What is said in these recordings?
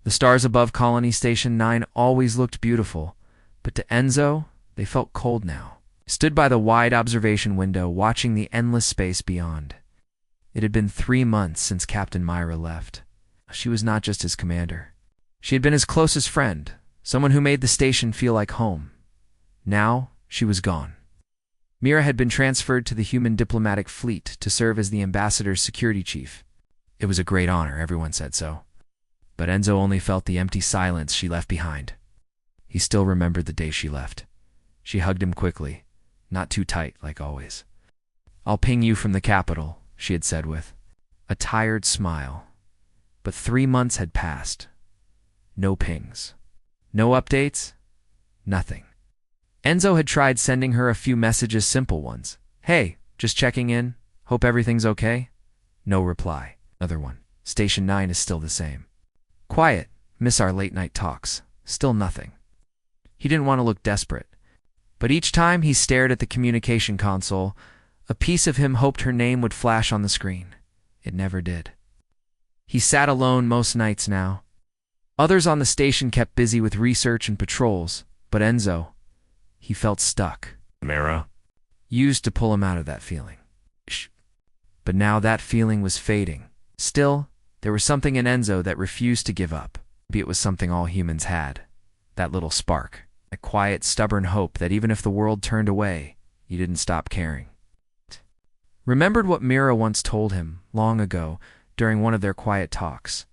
The stars above Colony Station 9 always looked beautiful, but to Enzo, they felt cold now. He stood by the wide observation window, watching the endless space beyond. It had been 3 months since Captain Myra left. She was not just his commander. She had been his closest friend, someone who made the station feel like home. Now, she was gone. Mira had been transferred to the human diplomatic fleet to serve as the ambassador's security chief. It was a great honor, everyone said so. But Enzo only felt the empty silence she left behind. He still remembered the day she left. She hugged him quickly, not too tight like always. "I'll ping you from the capital," she had said with a tired smile. But 3 months had passed. No pings. No updates. Nothing. Enzo had tried sending her a few messages, simple ones. "Hey, just checking in. Hope everything's okay." No reply. Another one. "Station 9 is still the same. Quiet. Miss our late-night talks." Still nothing. He didn't want to look desperate. But each time he stared at the communication console, a piece of him hoped her name would flash on the screen. It never did. He sat alone most nights now. Others on the station kept busy with research and patrols, but Enzo, he felt stuck. Mira used to pull him out of that feeling. But now that feeling was fading. Still, there was something in Enzo that refused to give up. Maybe it was something all humans had. That little spark. A quiet, stubborn hope that even if the world turned away, you didn't stop caring. Remembered what Mira once told him, long ago, during one of their quiet talks.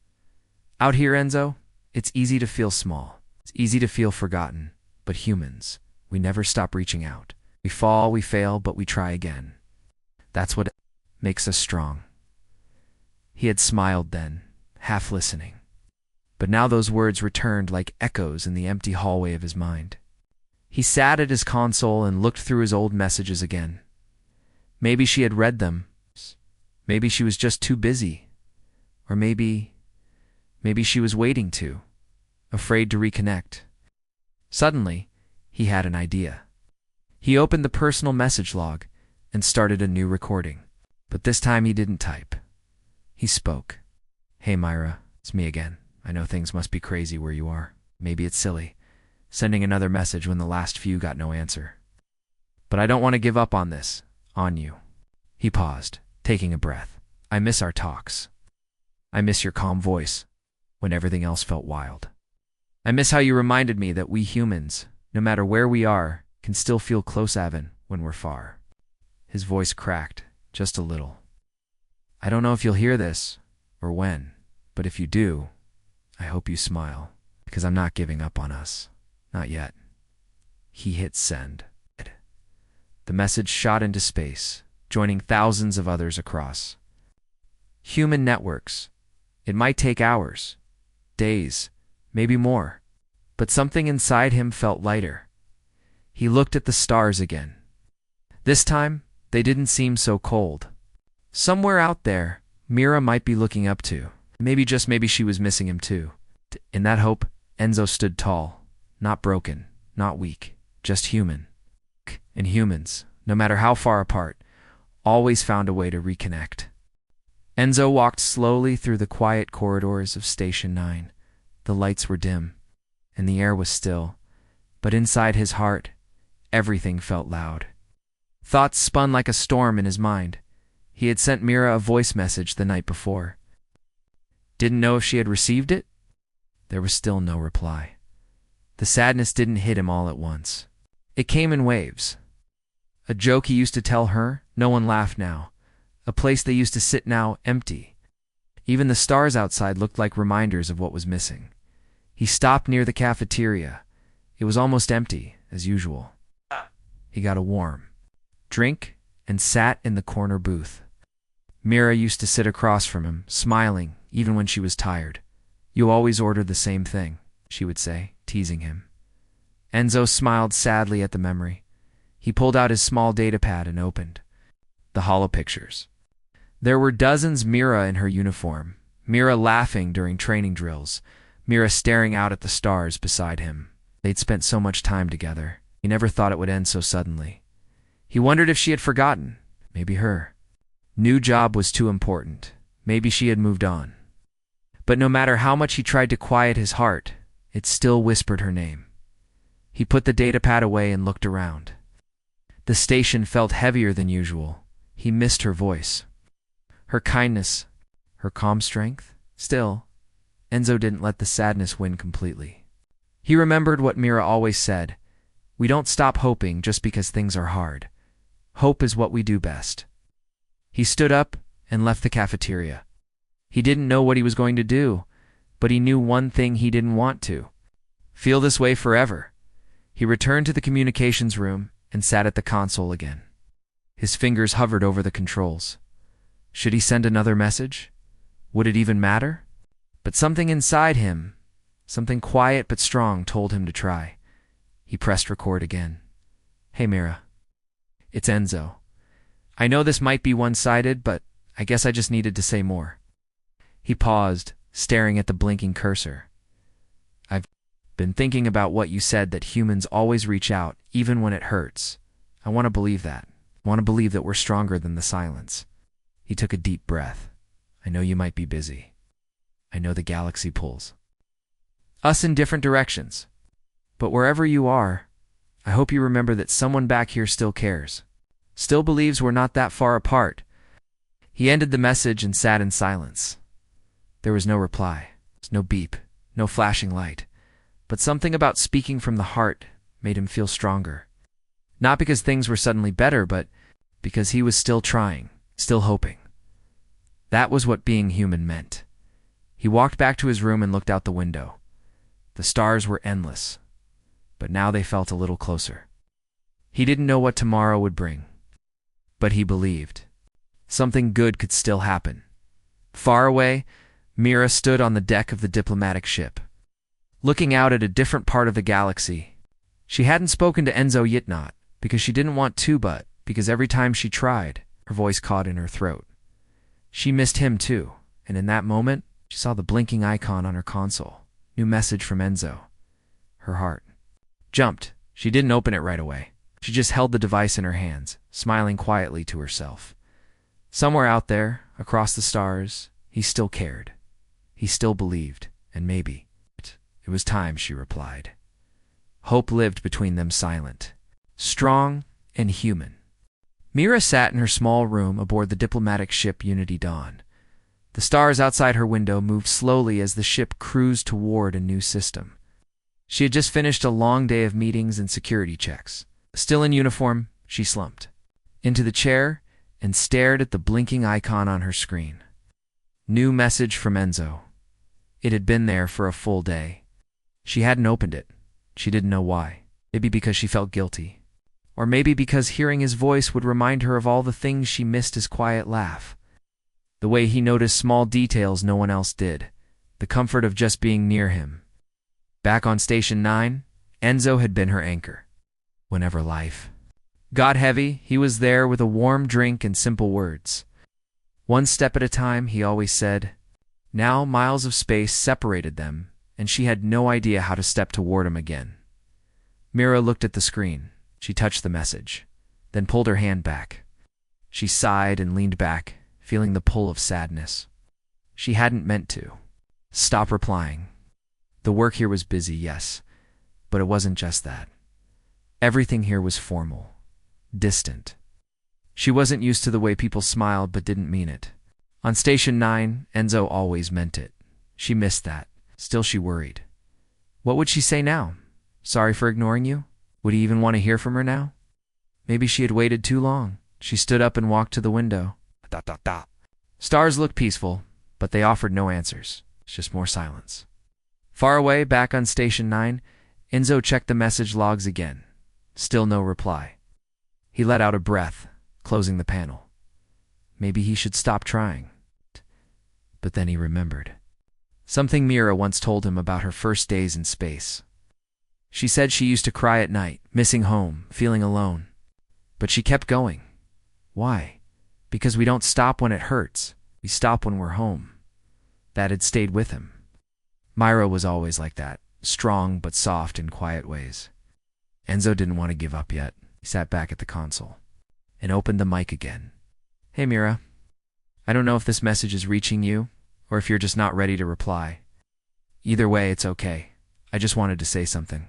"Out here, Enzo, it's easy to feel small. It's easy to feel forgotten. But humans, we never stop reaching out. We fall, we fail, but we try again. That's what makes us strong." He had smiled then, half listening. But now those words returned like echoes in the empty hallway of his mind. He sat at his console and looked through his old messages again. Maybe she had read them. Maybe she was just too busy. Or maybe she was waiting to, afraid to reconnect. Suddenly, he had an idea. He opened the personal message log and started a new recording. But this time he didn't type. He spoke. "Hey Myra, it's me again. I know things must be crazy where you are. Maybe it's silly, sending another message when the last few got no answer. But I don't want to give up on this, on you." He paused, taking a breath. "I miss our talks. I miss your calm voice when everything else felt wild. I miss how you reminded me that we humans, no matter where we are, can still feel close even when we're far." His voice cracked, just a little. "I don't know if you'll hear this, or when, but if you do, I hope you smile, because I'm not giving up on us. Not yet." He hit send. The message shot into space, joining thousands of others across. Human networks. It might take hours, days, maybe more, but something inside him felt lighter. He looked at the stars again. This time, they didn't seem so cold. Somewhere out there, Mira might be looking up to. Maybe, just maybe, she was missing him too. In that hope, Enzo stood tall, not broken, not weak, just human. And humans, no matter how far apart, always found a way to reconnect. Enzo walked slowly through the quiet corridors of Station 9. The lights were dim, and the air was still, but inside his heart, everything felt loud. Thoughts spun like a storm in his mind. He had sent Mira a voice message the night before. Didn't know if she had received it? There was still no reply. The sadness didn't hit him all at once. It came in waves. A joke he used to tell her, no one laughed now. A place they used to sit now, empty. Even the stars outside looked like reminders of what was missing. He stopped near the cafeteria. It was almost empty, as usual. He got a warm drink and sat in the corner booth. Mira used to sit across from him, smiling, even when she was tired. "You always order the same thing," she would say, teasing him. Enzo smiled sadly at the memory. He pulled out his small datapad and opened the holo pictures. There were dozens Mira in her uniform, Mira laughing during training drills, Mira staring out at the stars beside him. They'd spent so much time together. He never thought it would end so suddenly. He wondered if she had forgotten. Maybe her new job was too important. Maybe she had moved on. But no matter how much he tried to quiet his heart, it still whispered her name. He put the datapad away and looked around. The station felt heavier than usual. He missed her voice, her kindness, her calm strength. Still, Enzo didn't let the sadness win completely. He remembered what Mira always said: we don't stop hoping just because things are hard. Hope is what we do best. He stood up and left the cafeteria. He didn't know what he was going to do, but he knew one thing he didn't want to: feel this way forever. He returned to the communications room and sat at the console again. His fingers hovered over the controls. Should he send another message? Would it even matter? But something inside him, something quiet but strong, told him to try. He pressed record again. Hey Mira. It's Enzo. I know this might be one-sided, but I guess I just needed to say more. He paused, staring at the blinking cursor. I've been thinking about what you said, that humans always reach out, even when it hurts. I want to believe that. I want to believe that we're stronger than the silence. He took a deep breath. I know you might be busy. I know the galaxy pulls us in different directions. But wherever you are, I hope you remember that someone back here still cares, still believes we're not that far apart. He ended the message and sat in silence. There was no reply, no beep, no flashing light, but something about speaking from the heart made him feel stronger. Not because things were suddenly better, but because he was still trying, still hoping. That was what being human meant. He walked back to his room and looked out the window. The stars were endless, but now they felt a little closer. He didn't know what tomorrow would bring, but he believed something good could still happen. Far away, Mira stood on the deck of the diplomatic ship, looking out at a different part of the galaxy. She hadn't spoken to Enzo yet, not because she didn't want to, but because every time she tried, her voice caught in her throat. She missed him too, and in that moment, she saw the blinking icon on her console. New message from Enzo. Her heart jumped. She didn't open it right away. She just held the device in her hands, smiling quietly to herself. Somewhere out there, across the stars, he still cared. He still believed, and maybe it was time, she replied. Hope lived between them, silent, strong, and human. Mira sat in her small room aboard the diplomatic ship Unity Dawn. The stars outside her window moved slowly as the ship cruised toward a new system. She had just finished a long day of meetings and security checks. Still in uniform, she slumped into the chair and stared at the blinking icon on her screen. New message from Enzo. It had been there for a full day. She hadn't opened it. She didn't know why. Maybe because she felt guilty. Or maybe because hearing his voice would remind her of all the things she missed: his quiet laugh, the way he noticed small details no one else did, the comfort of just being near him. Back on Station 9, Enzo had been her anchor. Whenever life got heavy, he was there with a warm drink and simple words. One step at a time, he always said. Now miles of space separated them, and she had no idea how to step toward him again. Mira looked at the screen. She touched the message, then pulled her hand back. She sighed and leaned back, feeling the pull of sadness. She hadn't meant to stop replying. The work here was busy, yes, but it wasn't just that. Everything here was formal, distant. She wasn't used to the way people smiled but didn't mean it. On Station 9, Enzo always meant it. She missed that. Still, she worried. What would she say now? Sorry for ignoring you? Would he even want to hear from her now? Maybe she had waited too long. She stood up and walked to the window. Stars looked peaceful, but they offered no answers. Just more silence. Far away, back on Station 9, Enzo checked the message logs again. Still no reply. He let out a breath, closing the panel. Maybe he should stop trying. But then he remembered something Mira once told him about her first days in space. She said she used to cry at night, missing home, feeling alone. But she kept going. Why? Because we don't stop when it hurts. We stop when we're home. That had stayed with him. Mira was always like that, strong but soft in quiet ways. Enzo didn't want to give up yet. He sat back at the console and opened the mic again. Hey Mira, I don't know if this message is reaching you, or if you're just not ready to reply. Either way, it's okay. I just wanted to say something.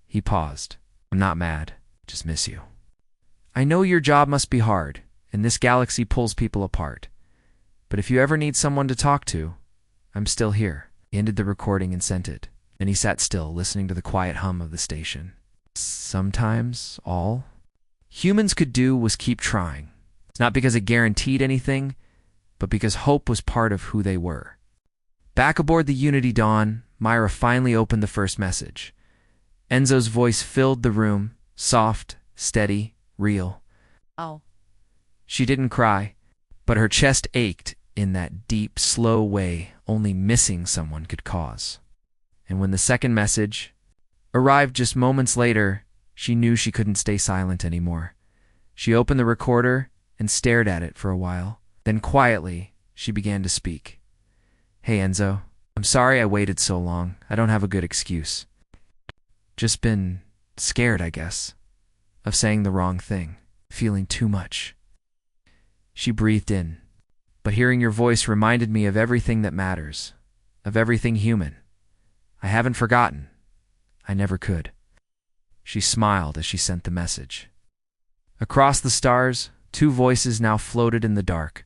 He paused. I'm not mad, just miss you. I know your job must be hard, and this galaxy pulls people apart. But if you ever need someone to talk to, I'm still here. He ended the recording and sent it. Then he sat still, listening to the quiet hum of the station. Sometimes all humans could do was keep trying. It's not because it guaranteed anything, but because hope was part of who they were. Back aboard the Unity Dawn, Myra finally opened the first message. Enzo's voice filled the room, soft, steady, real. Oh. She didn't cry, but her chest ached in that deep, slow way only missing someone could cause. And when the second message arrived just moments later, she knew she couldn't stay silent anymore. She opened the recorder and stared at it for a while. Then quietly, she began to speak. Hey Enzo, I'm sorry I waited so long. I don't have a good excuse. Just been scared, I guess, of saying the wrong thing, feeling too much. She breathed in, but hearing your voice reminded me of everything that matters, of everything human. I haven't forgotten. I never could. She smiled as she sent the message. Across the stars, two voices now floated in the dark,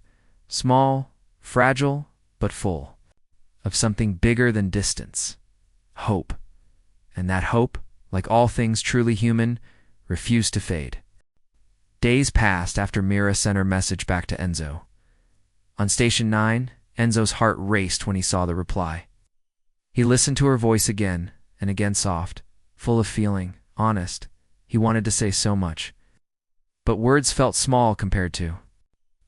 small, fragile, but full of something bigger than distance. Hope. And that hope, like all things truly human, refused to fade. Days passed after Mira sent her message back to Enzo. On Station 9, Enzo's heart raced when he saw the reply. He listened to her voice again, and again soft, full of feeling, honest. He wanted to say so much. But words felt small compared to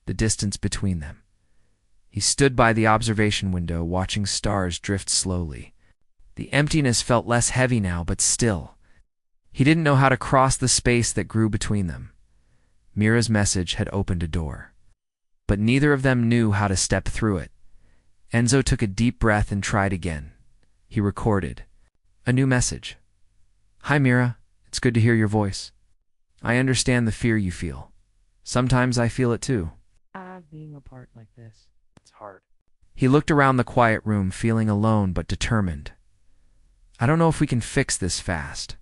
the distance between them. He stood by the observation window, watching stars drift slowly. The emptiness felt less heavy now, but still. He didn't know how to cross the space that grew between them. Mira's message had opened a door, but neither of them knew how to step through it. Enzo took a deep breath and tried again. He recorded a new message. Hi Mira, it's good to hear your voice. I understand the fear you feel. Sometimes I feel it too. Being apart like this, it's hard. He looked around the quiet room, feeling alone but determined. I don't know if we can fix this fast.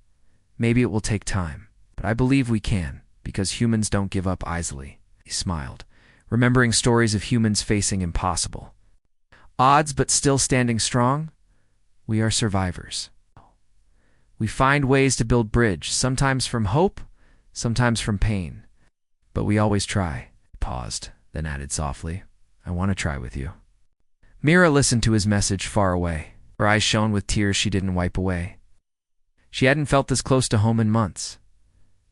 Maybe it will take time, but I believe we can, because humans don't give up easily. He smiled, remembering stories of humans facing impossible odds but still standing strong. We are survivors. We find ways to build bridge, sometimes from hope, sometimes from pain. But we always try. He paused, then added softly, I want to try with you. Mira listened to his message far away. Her eyes shone with tears she didn't wipe away. She hadn't felt this close to home in months.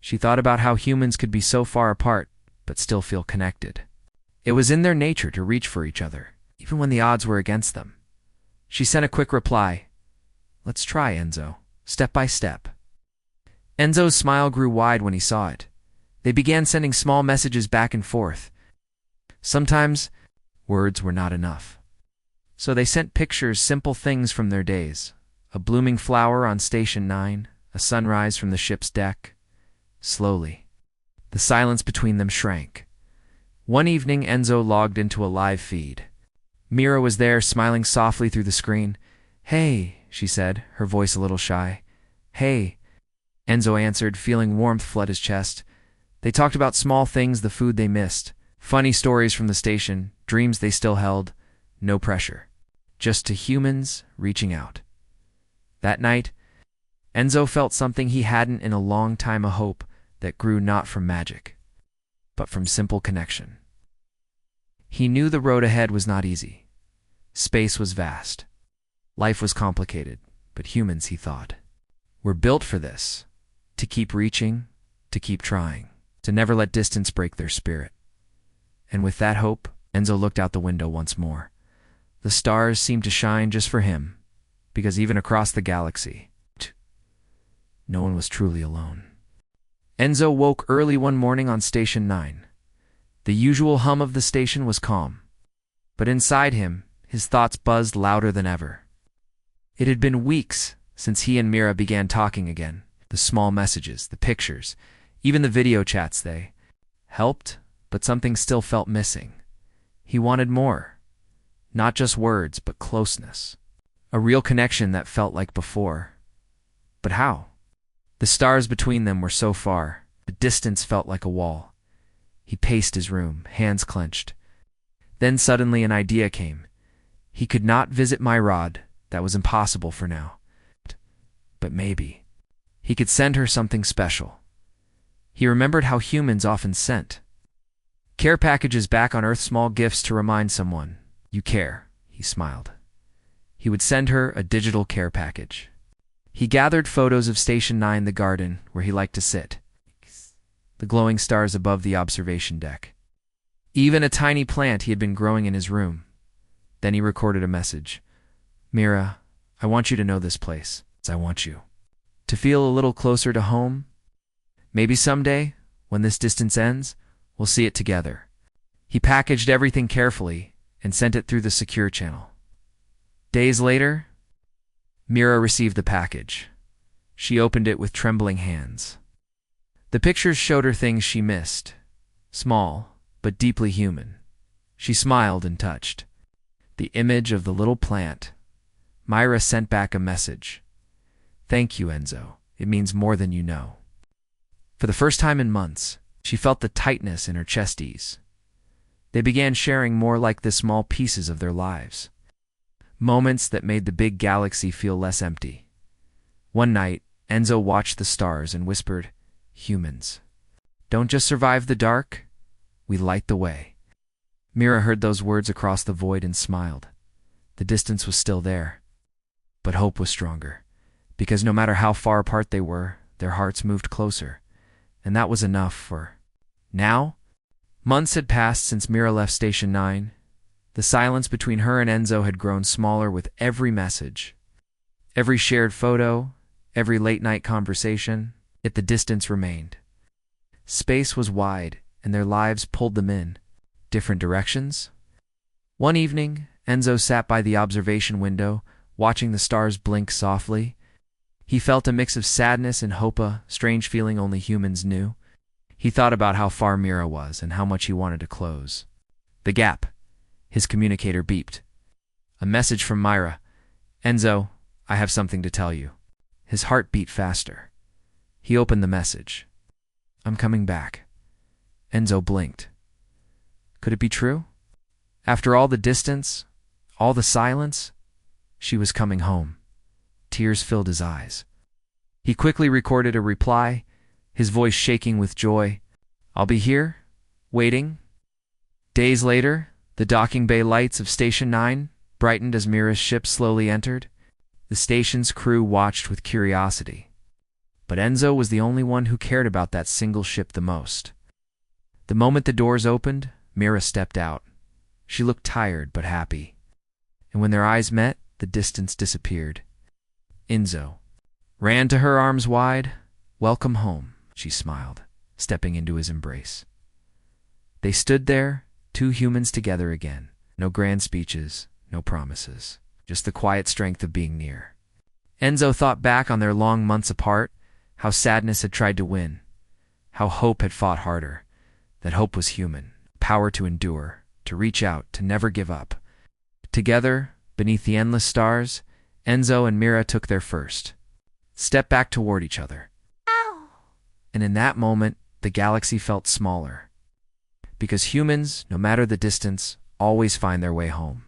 She thought about how humans could be so far apart, but still feel connected. It was in their nature to reach for each other, even when the odds were against them. She sent a quick reply. Let's try, Enzo, step by step. Enzo's smile grew wide when he saw it. They began sending small messages back and forth. Sometimes, words were not enough. So they sent pictures, simple things from their days. A blooming flower on Station 9, a sunrise from the ship's deck. Slowly, the silence between them shrank. One evening, Enzo logged into a live feed. Mira was there, smiling softly through the screen. Hey, she said, her voice a little shy. Hey, Enzo answered, feeling warmth flood his chest. They talked about small things, the food they missed, funny stories from the station, dreams they still held. No pressure. Just to humans reaching out. That night, Enzo felt something he hadn't in a long time, a hope that grew not from magic, but from simple connection. He knew the road ahead was not easy. Space was vast. Life was complicated, but humans, he thought, were built for this, to keep reaching, to keep trying, to never let distance break their spirit. And with that hope, Enzo looked out the window once more. The stars seemed to shine just for him, because even across the galaxy, no one was truly alone. Enzo woke early one morning on Station 9. The usual hum of the station was calm, but inside him, his thoughts buzzed louder than ever. It had been weeks since he and Mira began talking again. The small messages, the pictures, even the video chats, they helped, but something still felt missing. He wanted more. Not just words, but closeness. A real connection that felt like before. But how? The stars between them were so far. The distance felt like a wall. He paced his room, hands clenched. Then suddenly an idea came. He could not visit Myrod. That was impossible for now. But maybe he could send her something special. He remembered how humans often sent care packages back on Earth, small gifts to remind someone, "You care," he smiled. He would send her a digital care package. He gathered photos of Station 9, the garden where he liked to sit, the glowing stars above the observation deck, even a tiny plant he had been growing in his room. Then he recorded a message. "Mira, I want you to know this place. I want you to feel a little closer to home. Maybe someday, when this distance ends, we'll see it together." He packaged everything carefully and sent it through the secure channel. Days later, Mira received the package. She opened it with trembling hands. The pictures showed her things she missed, small but deeply human. She smiled and touched the image of the little plant. Myra sent back a message. "Thank you, Enzo. It means more than you know." For the first time in months, she felt the tightness in her chesties. They began sharing more like the small pieces of their lives. Moments that made the big galaxy feel less empty. One night, Enzo watched the stars and whispered, "Humans don't just survive the dark, we light the way." Mira heard those words across the void and smiled. The distance was still there, but hope was stronger. Because no matter how far apart they were, their hearts moved closer. And that was enough for now. Months had passed since Mira left Station 9. The silence between her and Enzo had grown smaller with every message, every shared photo, every late-night conversation, yet the distance remained. Space was wide, and their lives pulled them in different directions. One evening, Enzo sat by the observation window, watching the stars blink softly. He felt a mix of sadness and hope, a strange feeling only humans knew. He thought about how far Mira was and how much he wanted to close the gap. His communicator beeped. A message from Myra. "Enzo, I have something to tell you." His heart beat faster. He opened the message. "I'm coming back." Enzo blinked. Could it be true? After all the distance, all the silence, she was coming home. Tears filled his eyes. He quickly recorded a reply, his voice shaking with joy. "I'll be here, waiting." Days later, the docking bay lights of Station 9 brightened as Mira's ship slowly entered. The station's crew watched with curiosity. But Enzo was the only one who cared about that single ship the most. The moment the doors opened, Mira stepped out. She looked tired but happy. And when their eyes met, the distance disappeared. Enzo ran to her, arms wide. "Welcome home," she smiled, stepping into his embrace. They stood there, two humans together again. No grand speeches, no promises, just the quiet strength of being near. Enzo thought back on their long months apart, how sadness had tried to win, how hope had fought harder, that hope was human, power to endure, to reach out, to never give up. Together, beneath the endless stars, Enzo and Mira took their first step back toward each other. Ow! And in that moment, the galaxy felt smaller. Because humans, no matter the distance, always find their way home.